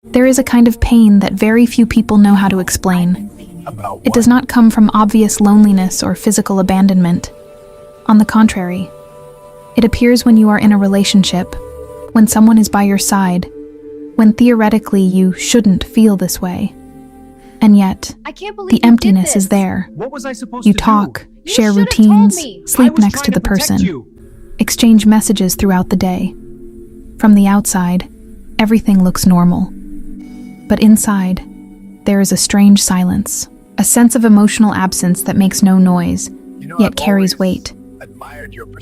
There is a kind of pain that very few people know how to explain. It does not come from obvious loneliness or physical abandonment. On the contrary, it appears when you are in a relationship, when someone is by your side, when theoretically you shouldn't feel this way. And yet, the emptiness is there. What was I supposed You to talk, do? share should have told routines, me. I sleep was next trying to the protect person, you. exchange messages throughout the day. From the outside, everything looks normal. But inside, there is a strange silence, a sense of emotional absence that makes no noise, yet carries weight.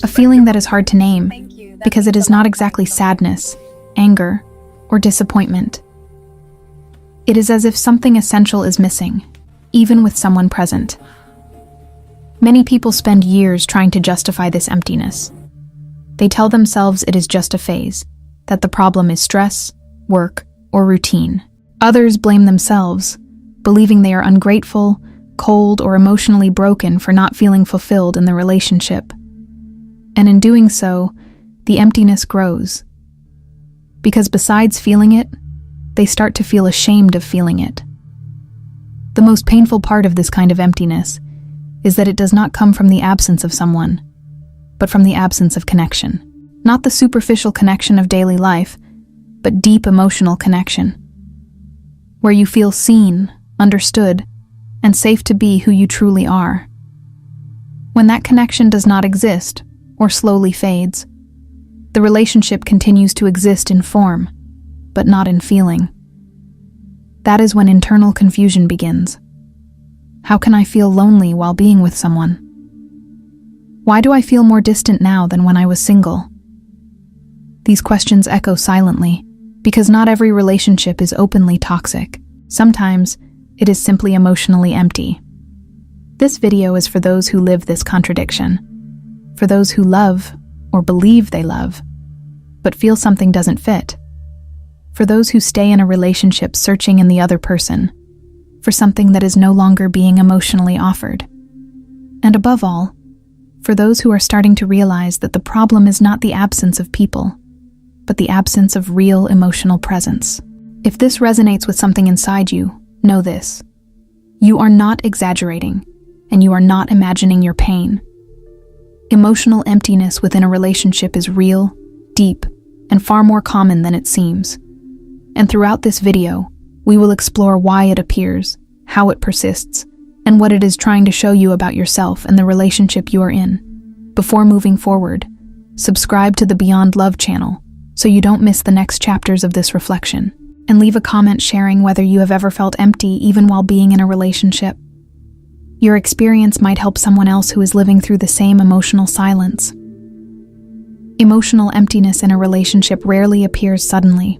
A feeling that is hard to name, because it is not exactly sadness, anger, or disappointment. It is as if something essential is missing, even with someone present. Many people spend years trying to justify this emptiness. They tell themselves it is just a phase, that the problem is stress, work, or routine. Others blame themselves, believing they are ungrateful, cold, or emotionally broken for not feeling fulfilled in the relationship. And in doing so, the emptiness grows. Because besides feeling it, they start to feel ashamed of feeling it. The most painful part of this kind of emptiness is that it does not come from the absence of someone, but from the absence of connection. Not the superficial connection of daily life, but deep emotional connection, where you feel seen, understood, and safe to be who you truly are. When that connection does not exist, or slowly fades, the relationship continues to exist in form, but not in feeling. That is when internal confusion begins. How can I feel lonely while being with someone? Why do I feel more distant now than when I was single? These questions echo silently, because not every relationship is openly toxic. Sometimes, it is simply emotionally empty. This video is for those who live this contradiction. For those who love, or believe they love, but feel something doesn't fit. For those who stay in a relationship searching in the other person, for something that is no longer being emotionally offered. And above all, for those who are starting to realize that the problem is not the absence of people, but the absence of real emotional presence. If this resonates with something inside you, know this. You are not exaggerating, and you are not imagining your pain. Emotional emptiness within a relationship is real, deep, and far more common than it seems. And throughout this video, we will explore why it appears, how it persists, and what it is trying to show you about yourself and the relationship you are in. Before moving forward, subscribe to the Beyond Love channel so you don't miss the next chapters of this reflection, and leave a comment sharing whether you have ever felt empty even while being in a relationship. Your experience might help someone else who is living through the same emotional silence. Emotional emptiness in a relationship rarely appears suddenly.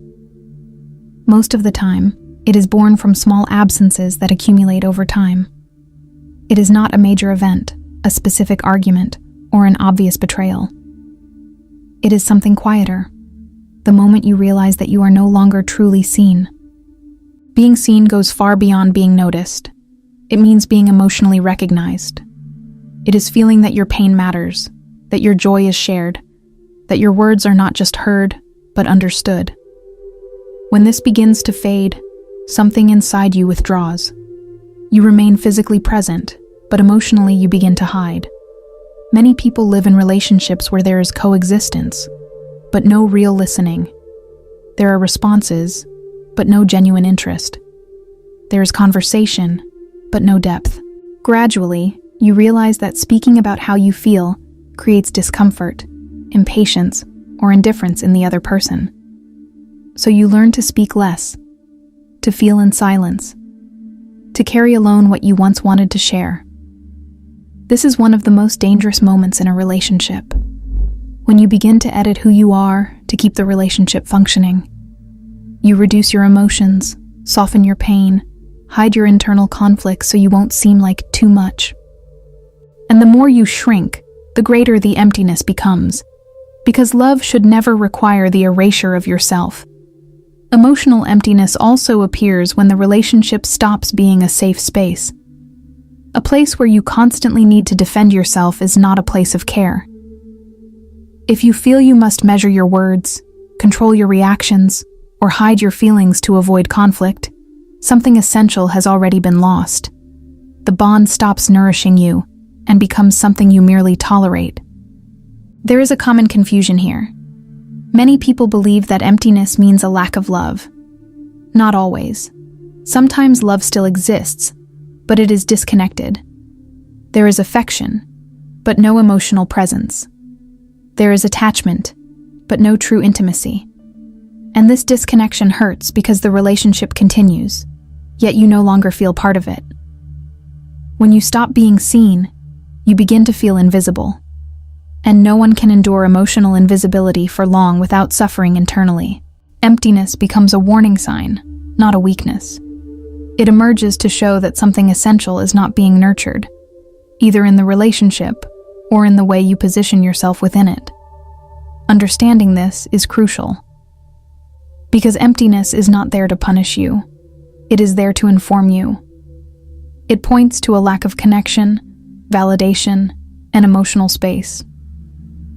Most of the time, it is born from small absences that accumulate over time. It is not a major event, a specific argument, or an obvious betrayal. It is something quieter. The moment you realize that you are no longer truly seen. Being seen goes far beyond being noticed. It means being emotionally recognized. It is feeling that your pain matters, that your joy is shared, that your words are not just heard, but understood. When this begins to fade, something inside you withdraws. You remain physically present, but emotionally you begin to hide. Many people live in relationships where there is coexistence, but no real listening. There are responses, but no genuine interest. There is conversation, but no depth. Gradually, you realize that speaking about how you feel creates discomfort, impatience, or indifference in the other person. So you learn to speak less, to feel in silence, to carry alone what you once wanted to share. This is one of the most dangerous moments in a relationship. When you begin to edit who you are to keep the relationship functioning. You reduce your emotions, soften your pain, hide your internal conflicts so you won't seem like too much. And the more you shrink, the greater the emptiness becomes, because love should never require the erasure of yourself. Emotional emptiness also appears when the relationship stops being a safe space. A place where you constantly need to defend yourself is not a place of care. If you feel you must measure your words, control your reactions, or hide your feelings to avoid conflict, something essential has already been lost. The bond stops nourishing you and becomes something you merely tolerate. There is a common confusion here. Many people believe that emptiness means a lack of love. Not always. Sometimes love still exists, but it is disconnected. There is affection, but no emotional presence. There is attachment, but no true intimacy. And this disconnection hurts because the relationship continues, yet you no longer feel part of it. When you stop being seen, you begin to feel invisible. And no one can endure emotional invisibility for long without suffering internally. Emptiness becomes a warning sign, not a weakness. It emerges to show that something essential is not being nurtured, either in the relationship or in the way you position yourself within it. Understanding this is crucial. Because emptiness is not there to punish you. It is there to inform you. It points to a lack of connection, validation, and emotional space.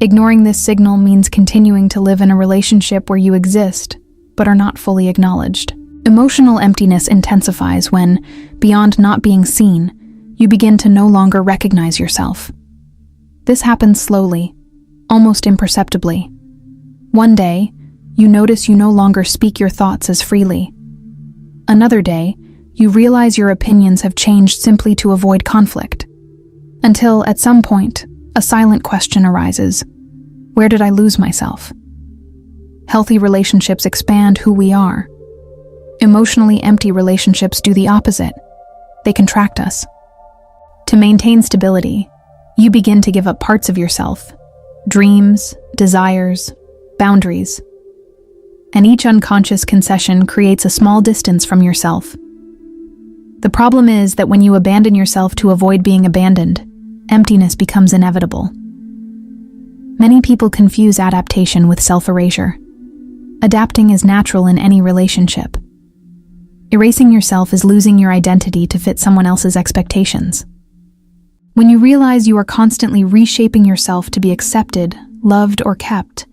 Ignoring this signal means continuing to live in a relationship where you exist, but are not fully acknowledged. Emotional emptiness intensifies when, beyond not being seen, you begin to no longer recognize yourself. This happens slowly, almost imperceptibly. One day, you notice you no longer speak your thoughts as freely. Another day, you realize your opinions have changed simply to avoid conflict. Until, at some point, a silent question arises. Where did I lose myself? Healthy relationships expand who we are. Emotionally empty relationships do the opposite. They contract us. To maintain stability, you begin to give up parts of yourself, dreams, desires, boundaries. And each unconscious concession creates a small distance from yourself. The problem is that when you abandon yourself to avoid being abandoned, emptiness becomes inevitable. Many people confuse adaptation with self-erasure. Adapting is natural in any relationship. Erasing yourself is losing your identity to fit someone else's expectations. When you realize you are constantly reshaping yourself to be accepted, loved, or kept,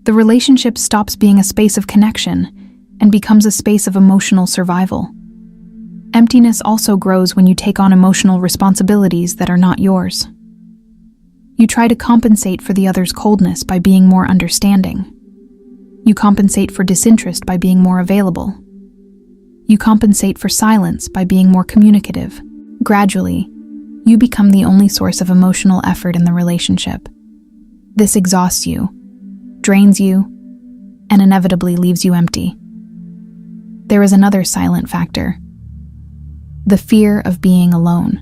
the relationship stops being a space of connection and becomes a space of emotional survival. Emptiness also grows when you take on emotional responsibilities that are not yours. You try to compensate for the other's coldness by being more understanding. You compensate for disinterest by being more available. You compensate for silence by being more communicative. Gradually, you become the only source of emotional effort in the relationship. This exhausts you, drains you, and inevitably leaves you empty. There is another silent factor: the fear of being alone.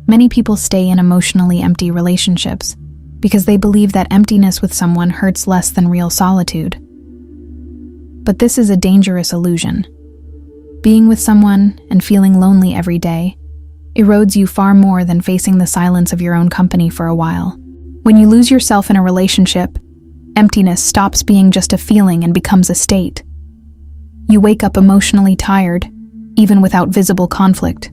Many people stay in emotionally empty relationships because they believe that emptiness with someone hurts less than real solitude. But this is a dangerous illusion. Being with someone and feeling lonely every day erodes you far more than facing the silence of your own company for a while. When you lose yourself in a relationship, emptiness stops being just a feeling and becomes a state. You wake up emotionally tired, even without visible conflict.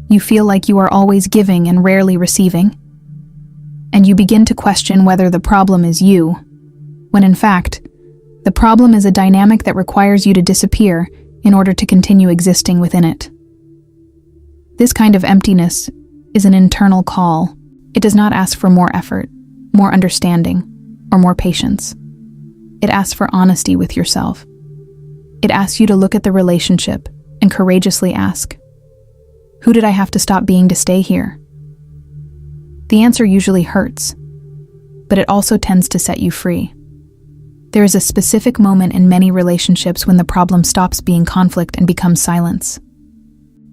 You feel like you are always giving and rarely receiving. And you begin to question whether the problem is you, when in fact, the problem is a dynamic that requires you to disappear in order to continue existing within it. This kind of emptiness is an internal call. It does not ask for more effort, more understanding, or more patience. It asks for honesty with yourself. It asks you to look at the relationship and courageously ask, who did I have to stop being to stay here? The answer usually hurts, but it also tends to set you free. There is a specific moment in many relationships when the problem stops being conflict and becomes silence.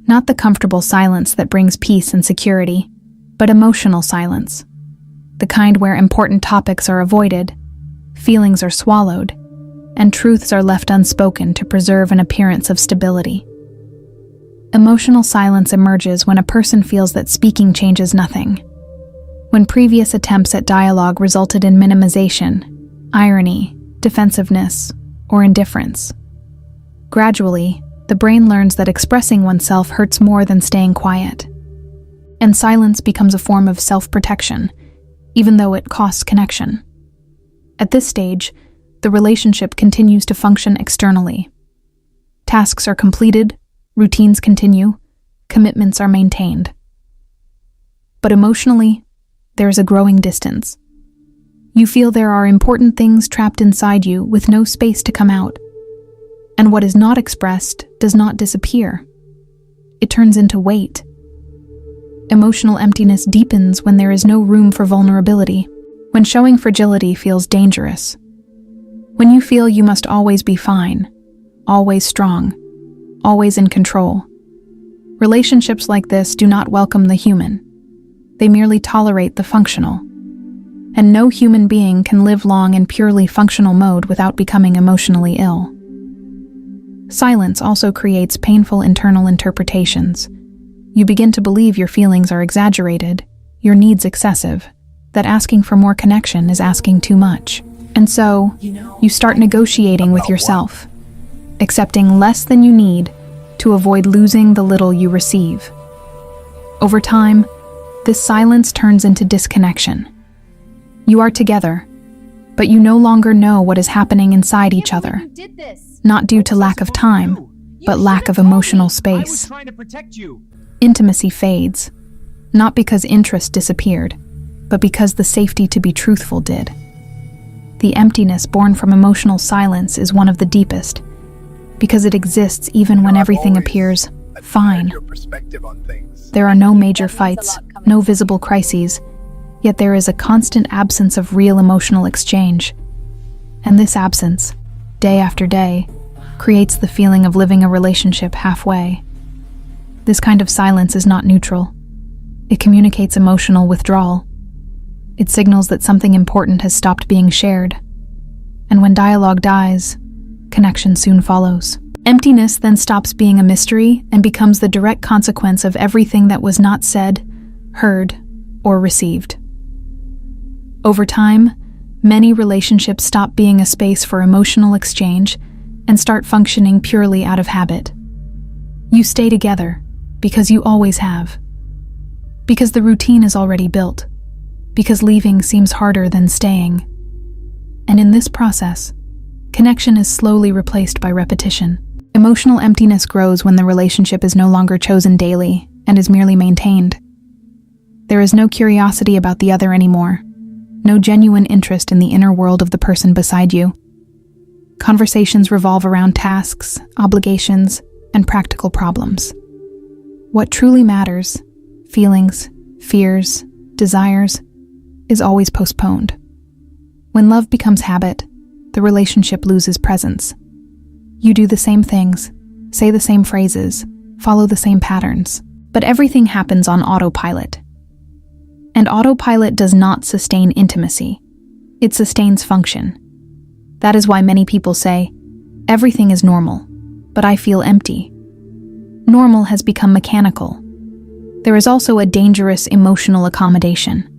Not the comfortable silence that brings peace and security, but emotional silence. The kind where important topics are avoided, feelings are swallowed, and truths are left unspoken to preserve an appearance of stability. Emotional silence emerges when a person feels that speaking changes nothing. When previous attempts at dialogue resulted in minimization, irony, defensiveness, or indifference. Gradually, the brain learns that expressing oneself hurts more than staying quiet. And silence becomes a form of self-protection, even though it costs connection. At this stage, the relationship continues to function externally. Tasks are completed, routines continue, commitments are maintained. But emotionally, there is a growing distance. You feel there are important things trapped inside you with no space to come out. And what is not expressed does not disappear. It turns into weight. Emotional emptiness deepens when there is no room for vulnerability, when showing fragility feels dangerous, when you feel you must always be fine, always strong, always in control. Relationships like this do not welcome the human. They merely tolerate the functional. And no human being can live long in purely functional mode without becoming emotionally ill. Silence also creates painful internal interpretations. You begin to believe your feelings are exaggerated, your needs excessive, that asking for more connection is asking too much. And so, you start negotiating with yourself, accepting less than you need to avoid losing the little you receive. Over time, this silence turns into disconnection. You are together, but you no longer know what is happening inside each other, not due to lack of time, but lack of emotional space. Intimacy fades, not because interest disappeared, but because the safety to be truthful did. The emptiness born from emotional silence is one of the deepest, because it exists even when everything appears fine. There are no major fights, no visible crises, yet there is a constant absence of real emotional exchange. And this absence, day after day, creates the feeling of living a relationship halfway. This kind of silence is not neutral. It communicates emotional withdrawal. It signals that something important has stopped being shared. And when dialogue dies, connection soon follows. Emptiness then stops being a mystery and becomes the direct consequence of everything that was not said, heard, or received. Over time, many relationships stop being a space for emotional exchange and start functioning purely out of habit. You stay together because you always have. Because the routine is already built. Because leaving seems harder than staying. And in this process, connection is slowly replaced by repetition. Emotional emptiness grows when the relationship is no longer chosen daily and is merely maintained. There is no curiosity about the other anymore. No genuine interest in the inner world of the person beside you. Conversations revolve around tasks, obligations, and practical problems. What truly matters, feelings, fears, desires, is always postponed. When love becomes habit, the relationship loses presence. You do the same things, say the same phrases, follow the same patterns, but everything happens on autopilot. And autopilot does not sustain intimacy. It sustains function. That is why many people say, everything is normal, but I feel empty. Normal has become mechanical. There is also a dangerous emotional accommodation,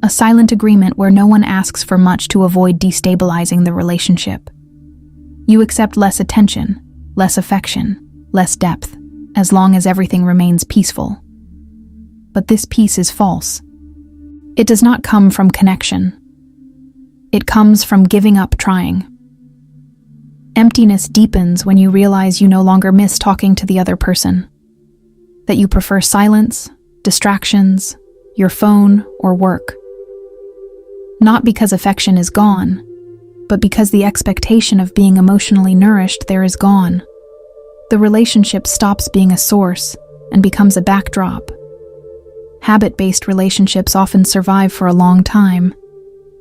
a silent agreement where no one asks for much to avoid destabilizing the relationship. You accept less attention, less affection, less depth, as long as everything remains peaceful. But this peace is false. It does not come from connection. It comes from giving up trying. Emptiness deepens when you realize you no longer miss talking to the other person, that you prefer silence, distractions, your phone, or work. Not because affection is gone, but because the expectation of being emotionally nourished there is gone. The relationship stops being a source and becomes a backdrop. Habit-based relationships often survive for a long time,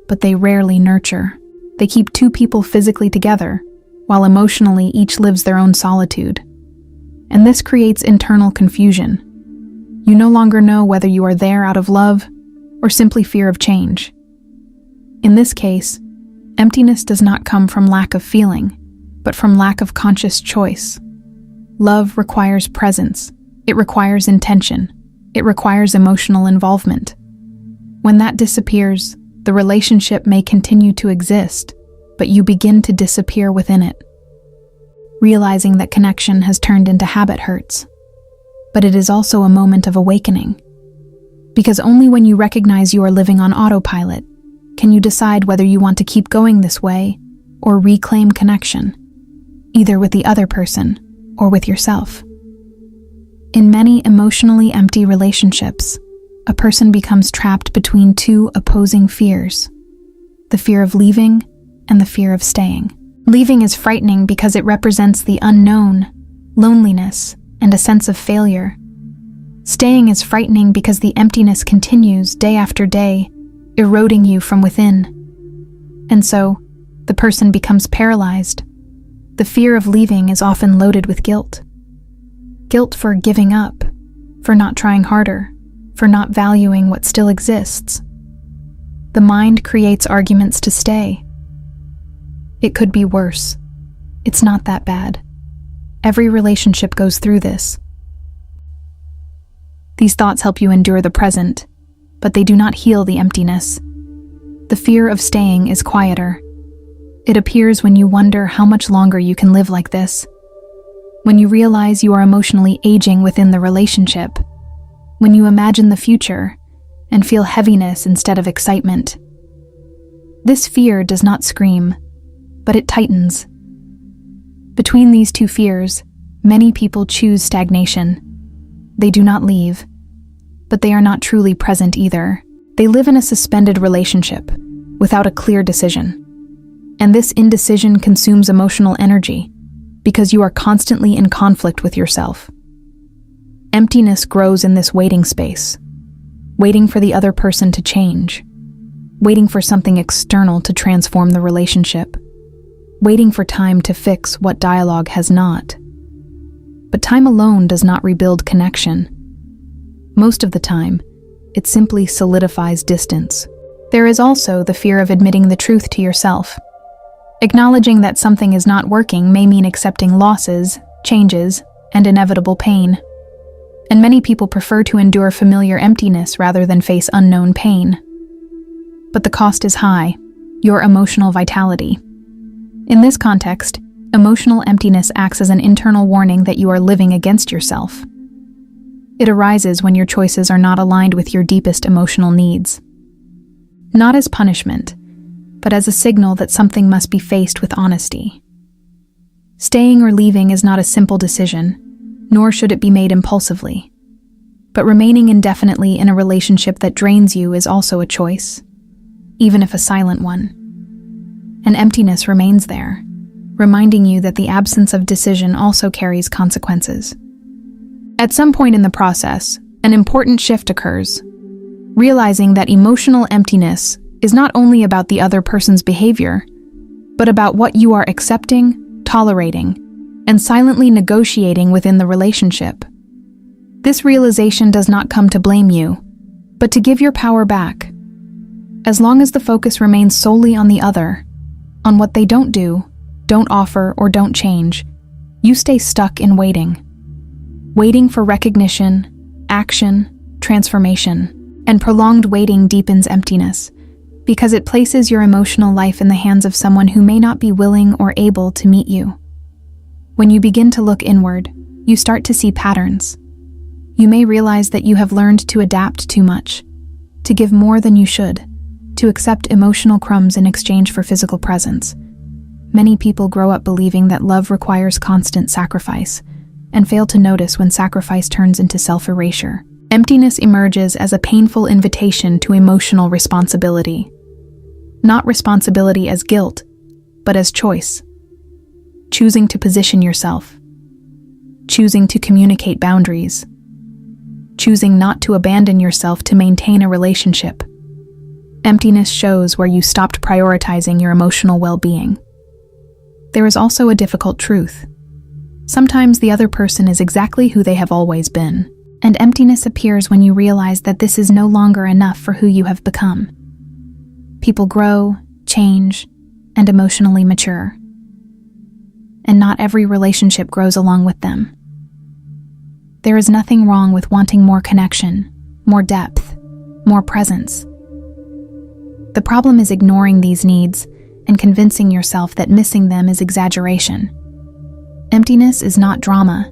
but they rarely nurture. They keep two people physically together, while emotionally each lives their own solitude. And this creates internal confusion. You no longer know whether you are there out of love or simply fear of change. In this case, emptiness does not come from lack of feeling, but from lack of conscious choice. Love requires presence. It requires intention. It requires emotional involvement. When that disappears, the relationship may continue to exist, but you begin to disappear within it. Realizing that connection has turned into habit hurts. But it is also a moment of awakening. Because only when you recognize you are living on autopilot can you decide whether you want to keep going this way or reclaim connection, either with the other person or with yourself. In many emotionally empty relationships, a person becomes trapped between two opposing fears: the fear of leaving and the fear of staying. Leaving is frightening because it represents the unknown, loneliness, and a sense of failure. Staying is frightening because the emptiness continues day after day, eroding you from within. And so, the person becomes paralyzed. The fear of leaving is often loaded with guilt. Guilt for giving up, for not trying harder, for not valuing what still exists. The mind creates arguments to stay. It could be worse. It's not that bad. Every relationship goes through this. These thoughts help you endure the present, but they do not heal the emptiness. The fear of staying is quieter. It appears when you wonder how much longer you can live like this, when you realize you are emotionally aging within the relationship, when you imagine the future and feel heaviness instead of excitement. This fear does not scream, but it tightens. Between these two fears, many people choose stagnation. They do not leave, but they are not truly present either. They live in a suspended relationship without a clear decision. And this indecision consumes emotional energy because you are constantly in conflict with yourself. Emptiness grows in this waiting space, waiting for the other person to change, waiting for something external to transform the relationship, waiting for time to fix what dialogue has not. But time alone does not rebuild connection. Most of the time, it simply solidifies distance. There is also the fear of admitting the truth to yourself. Acknowledging that something is not working may mean accepting losses, changes, and inevitable pain. And many people prefer to endure familiar emptiness rather than face unknown pain. But the cost is high: your emotional vitality. In this context, emotional emptiness acts as an internal warning that you are living against yourself. It arises when your choices are not aligned with your deepest emotional needs. Not as punishment, but as a signal that something must be faced with honesty. Staying or leaving is not a simple decision, nor should it be made impulsively. But remaining indefinitely in a relationship that drains you is also a choice, even if a silent one. An emptiness remains there, reminding you that the absence of decision also carries consequences. At some point in the process, an important shift occurs, realizing that emotional emptiness is not only about the other person's behavior, but about what you are accepting, tolerating, and silently negotiating within the relationship. This realization does not come to blame you, but to give your power back. As long as the focus remains solely on the other, on what they don't do, don't offer, or don't change, you stay stuck in waiting. Waiting for recognition, action, transformation, and prolonged waiting deepens emptiness, because it places your emotional life in the hands of someone who may not be willing or able to meet you. When you begin to look inward, you start to see patterns. You may realize that you have learned to adapt too much, to give more than you should, to accept emotional crumbs in exchange for physical presence. Many people grow up believing that love requires constant sacrifice, and fail to notice when sacrifice turns into self-erasure. Emptiness emerges as a painful invitation to emotional responsibility. Not responsibility as guilt, but as choice. Choosing to position yourself. Choosing to communicate boundaries. Choosing not to abandon yourself to maintain a relationship. Emptiness shows where you stopped prioritizing your emotional well-being. There is also a difficult truth. Sometimes the other person is exactly who they have always been, and emptiness appears when you realize that this is no longer enough for who you have become. People grow, change, and emotionally mature. And not every relationship grows along with them. There is nothing wrong with wanting more connection, more depth, more presence. The problem is ignoring these needs and convincing yourself that missing them is exaggeration. Emptiness is not drama.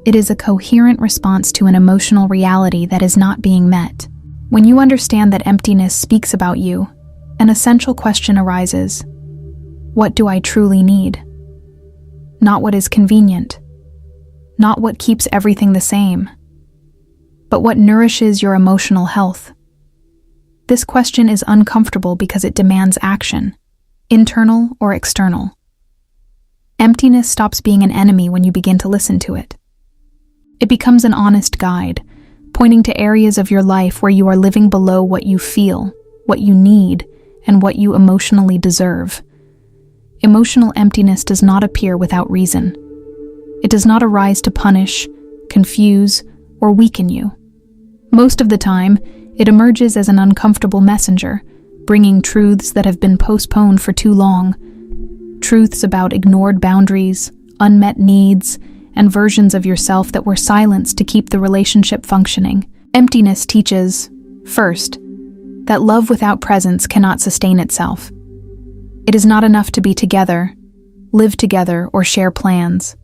It is a coherent response to an emotional reality that is not being met. When you understand that emptiness speaks about you, an essential question arises. What do I truly need? Not what is convenient, not what keeps everything the same, but what nourishes your emotional health. This question is uncomfortable because it demands action, internal or external. Emptiness stops being an enemy when you begin to listen to it. It becomes an honest guide, pointing to areas of your life where you are living below what you feel, what you need, and what you emotionally deserve. Emotional emptiness does not appear without reason. It does not arise to punish, confuse, or weaken you. Most of the time, it emerges as an uncomfortable messenger, bringing truths that have been postponed for too long. Truths about ignored boundaries, unmet needs, and versions of yourself that were silenced to keep the relationship functioning. Emptiness teaches, first, that love without presence cannot sustain itself. It is not enough to be together, live together, or share plans.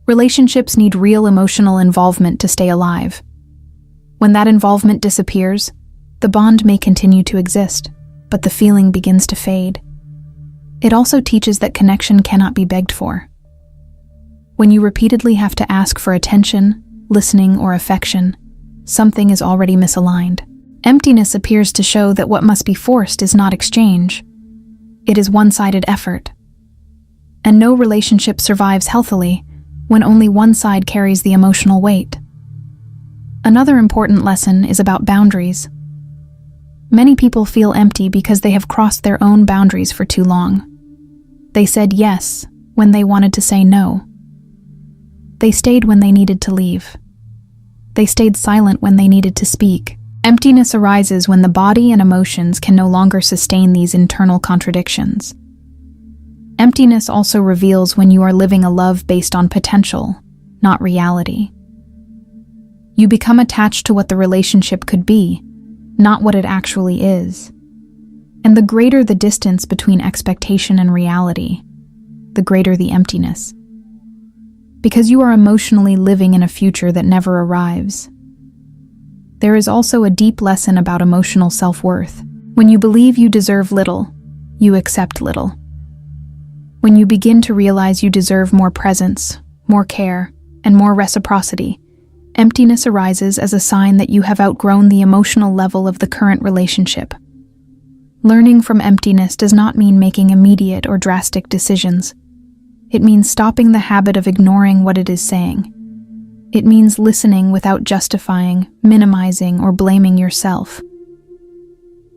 Relationships need real emotional involvement to stay alive. When that involvement disappears, the bond may continue to exist, but the feeling begins to fade. It also teaches that connection cannot be begged for. When you repeatedly have to ask for attention, listening, or affection, something is already misaligned. Emptiness appears to show that what must be forced is not exchange. It is one-sided effort. And no relationship survives healthily when only one side carries the emotional weight. Another important lesson is about boundaries. Many people feel empty because they have crossed their own boundaries for too long. They said yes when they wanted to say no. They stayed when they needed to leave. They stayed silent when they needed to speak. Emptiness arises when the body and emotions can no longer sustain these internal contradictions. Emptiness also reveals when you are living a love based on potential, not reality. You become attached to what the relationship could be, not what it actually is. And the greater the distance between expectation and reality, the greater the emptiness. Because you are emotionally living in a future that never arrives. There is also a deep lesson about emotional self-worth. When you believe you deserve little, you accept little. When you begin to realize you deserve more presence, more care, and more reciprocity, emptiness arises as a sign that you have outgrown the emotional level of the current relationship. Learning from emptiness does not mean making immediate or drastic decisions. It means stopping the habit of ignoring what it is saying. It means listening without justifying, minimizing, or blaming yourself.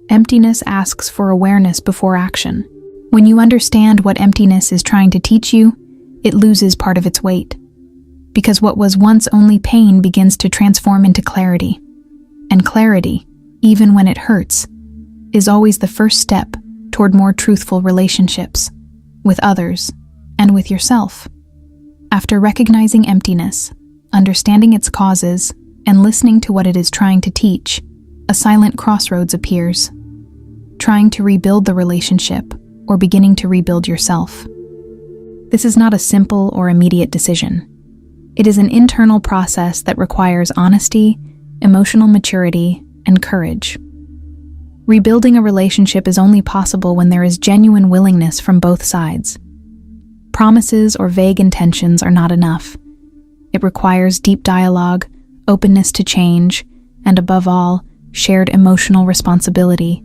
Emptiness asks for awareness before action. When you understand what emptiness is trying to teach you, it loses part of its weight. Because what was once only pain begins to transform into clarity. And clarity, even when it hurts, is always the first step toward more truthful relationships, with others, and with yourself. After recognizing emptiness, understanding its causes, and listening to what it is trying to teach, a silent crossroads appears. Trying to rebuild the relationship, or beginning to rebuild yourself. This is not a simple or immediate decision. It is an internal process that requires honesty, emotional maturity, and courage. Rebuilding a relationship is only possible when there is genuine willingness from both sides. Promises or vague intentions are not enough. It requires deep dialogue, openness to change, and above all, shared emotional responsibility.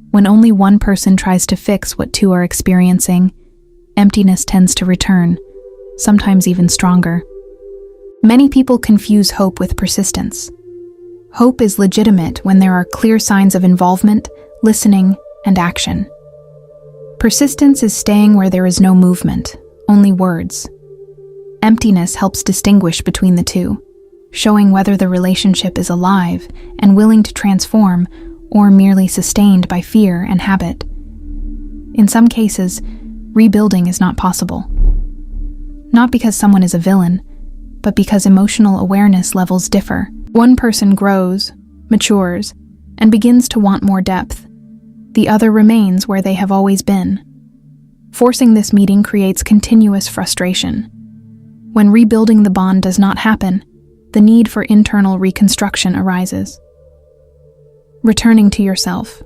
When only one person tries to fix what two are experiencing, emptiness tends to return, sometimes even stronger. Many people confuse hope with persistence. Hope is legitimate when there are clear signs of involvement, listening, and action. Persistence is staying where there is no movement, only words. Emptiness helps distinguish between the two, showing whether the relationship is alive and willing to transform or merely sustained by fear and habit. In some cases, rebuilding is not possible. Not because someone is a villain, but because emotional awareness levels differ. One person grows, matures, and begins to want more depth. The other remains where they have always been. Forcing this meeting creates continuous frustration. When rebuilding the bond does not happen, the need for internal reconstruction arises. Returning to yourself.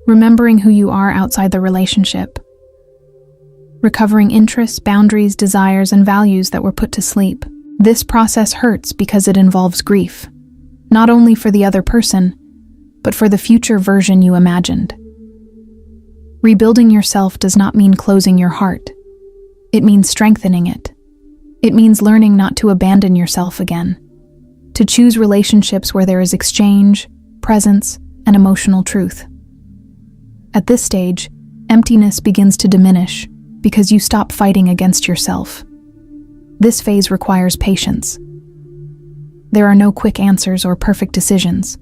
remembering who you are outside the relationship, recovering interests, boundaries, desires, and values that were put to sleep. This process hurts because it involves grief, not only for the other person, but for the future version you imagined. Rebuilding yourself does not mean closing your heart. It means strengthening it. It means learning not to abandon yourself again, to choose relationships where there is exchange, presence, and emotional truth. At this stage, emptiness begins to diminish because you stop fighting against yourself. This phase requires patience. There are no quick answers or perfect decisions.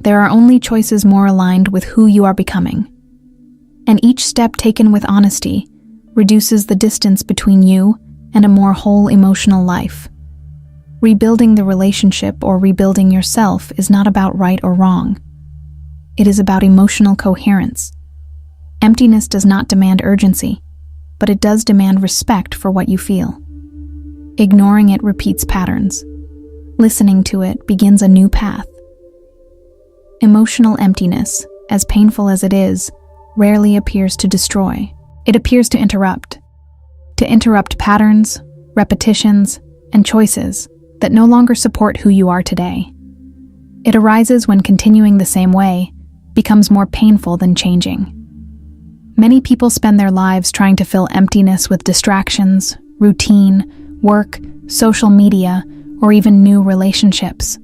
There are only choices more aligned with who you are becoming. And each step taken with honesty reduces the distance between you and a more whole emotional life. Rebuilding the relationship or rebuilding yourself is not about right or wrong. It is about emotional coherence. Emptiness does not demand urgency, but it does demand respect for what you feel. Ignoring it repeats patterns. Listening to it begins a new path. Emotional emptiness, as painful as it is, rarely appears to destroy. It appears to interrupt patterns, repetitions, and choices that no longer support who you are today. It arises when continuing the same way becomes more painful than changing. Many people spend their lives trying to fill emptiness with distractions, routine, work, social media, or even new relationships.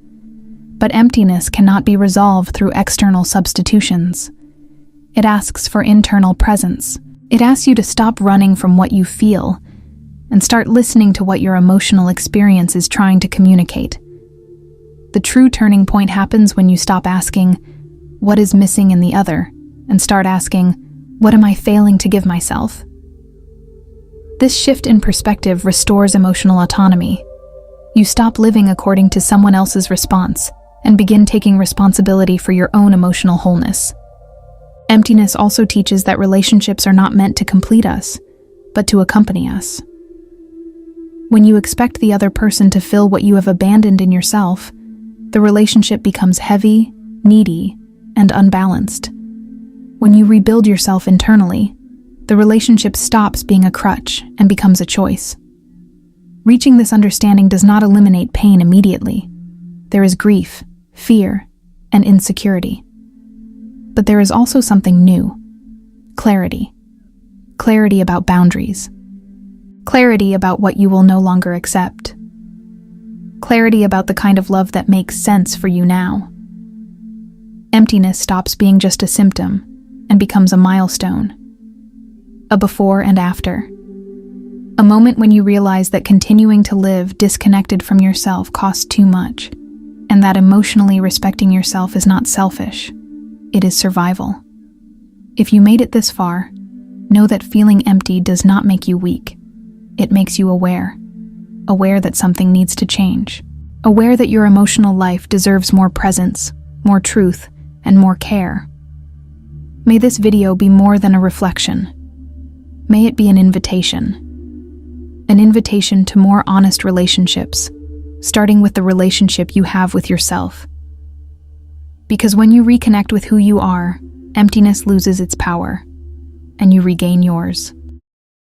But emptiness cannot be resolved through external substitutions. It asks for internal presence. It asks you to stop running from what you feel and start listening to what your emotional experience is trying to communicate. The true turning point happens when you stop asking, "What is missing in the other?" and start asking, "What am I failing to give myself?" This shift in perspective restores emotional autonomy. You stop living according to someone else's response and begin taking responsibility for your own emotional wholeness. Emptiness also teaches that relationships are not meant to complete us, but to accompany us. When you expect the other person to fill what you have abandoned in yourself, the relationship becomes heavy, needy, and unbalanced. When you rebuild yourself internally, the relationship stops being a crutch and becomes a choice. Reaching this understanding does not eliminate pain immediately. There is grief, fear, and insecurity. But there is also something new: clarity. Clarity about boundaries. Clarity about what you will no longer accept. Clarity about the kind of love that makes sense for you now. Emptiness stops being just a symptom and becomes a milestone. A before and after. A moment when you realize that continuing to live disconnected from yourself costs too much, and that emotionally respecting yourself is not selfish. It is survival. If you made it this far, know that feeling empty does not make you weak. It makes you aware. Aware that something needs to change. Aware that your emotional life deserves more presence, more truth, and more care. May this video be more than a reflection. May it be an invitation. An invitation to more honest relationships, starting with the relationship you have with yourself. Because when you reconnect with who you are, emptiness loses its power, and you regain yours.